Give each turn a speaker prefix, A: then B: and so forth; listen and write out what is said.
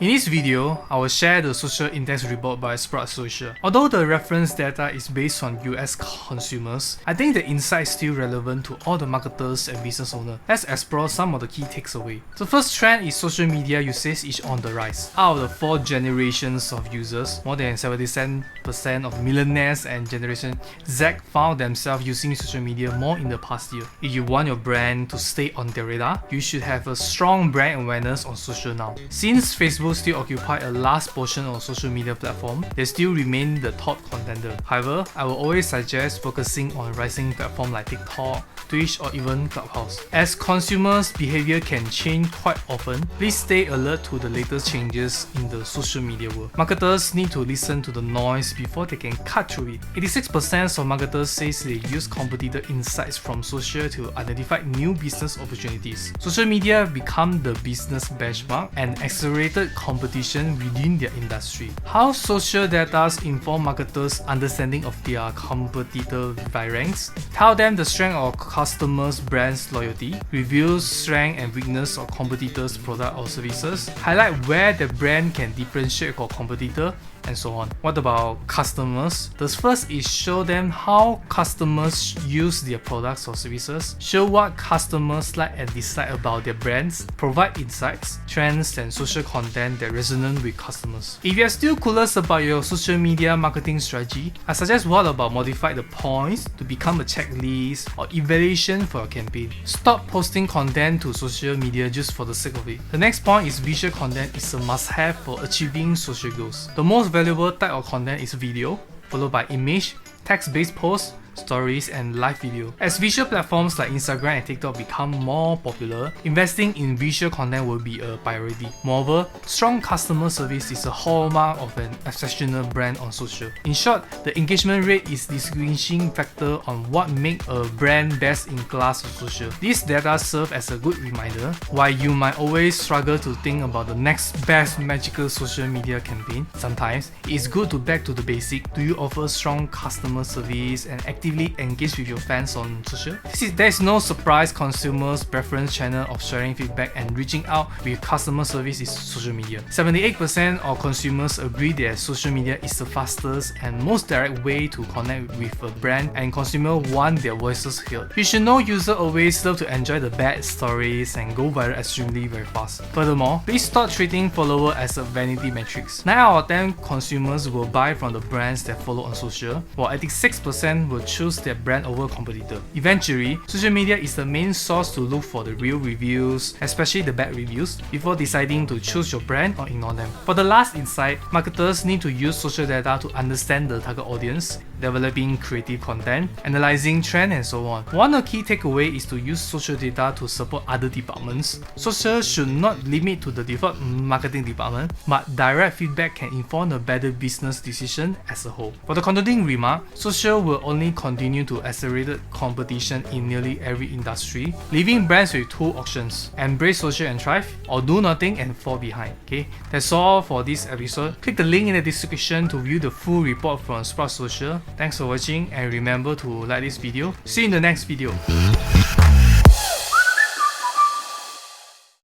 A: In this video, I will share the social index report by Sprout Social. Although the reference data is based on US consumers, I think the insight is still relevant to all the marketers and business owners. Let's explore some of the key takeaways. The first trend is social media usage is on the rise. Out of the 4 generations of users, more than 77% of millionaires and Generation Z found themselves using social media more in the past year. If you want your brand to stay on their radar, you should have a strong brand awareness on social now. Since Facebook still occupy a large portion of social media platform, they still remain the top contender. However, I will always suggest focusing on rising platforms like TikTok, Twitch, or even Clubhouse. As consumers' behavior can change quite often, please stay alert to the latest changes in the social media world. Marketers need to listen to the noise before they can cut through it. 86% of marketers say they use competitor insights from social to identify new business opportunities. Social media become the business benchmark and accelerated competition within their industry. How social data inform marketers' understanding of their competitor by ranks, tell them the strength of customers' brand's loyalty, reveals strength and weakness of competitors' product or services, highlight where the brand can differentiate from competitor, and so on. What about customers? The first is show them how customers use their products or services, show what customers like and dislike about their brands, provide insights, trends, and social content that resonate with customers. If you are still clueless about your social media marketing strategy, I suggest what about modify the points to become a checklist or evaluation for your campaign. Stop posting content to social media just for the sake of it. The next point is visual content is a must-have for achieving social goals. The most valuable type of content is video, followed by image, text-based posts, stories, and live video. As visual platforms like Instagram and TikTok become more popular, investing in visual content will be a priority. Moreover, strong customer service is a hallmark of an exceptional brand on social. In short, the engagement rate is distinguishing factor on what makes a brand best in class on social. These data serve as a good reminder why you might always struggle to think about the next best magical social media campaign. Sometimes, it's good to back to the basic. Do you offer strong customer service and actively engage with your fans on social? There is no surprise consumers' preference channel of sharing feedback and reaching out with customer service is social media. 78% of consumers agree that social media is the fastest and most direct way to connect with a brand, and consumers want their voices heard. You should know users always love to enjoy the bad stories and go viral extremely very fast. Furthermore, please stop treating followers as a vanity metrics. 9 out of 10 consumers will buy from the brands that follow on social, while 86% will choose their brand over competitor. Eventually, social media is the main source to look for the real reviews, especially the bad reviews, before deciding to choose your brand or ignore them. For the last insight, marketers need to use social data to understand the target audience, developing creative content, analyzing trends, and so on. One of the key takeaways is to use social data to support other departments. Social should not limit to the default marketing department, but direct feedback can inform a better business decision as a whole. For the concluding remark, social will only continue to accelerate competition in nearly every industry, leaving brands with 2 options: embrace social and thrive, or do nothing and fall behind. Okay, that's all for this episode. Click the link in the description to view the full report from Sprout Social. Thanks for watching, and remember to like this video. See you in the next video.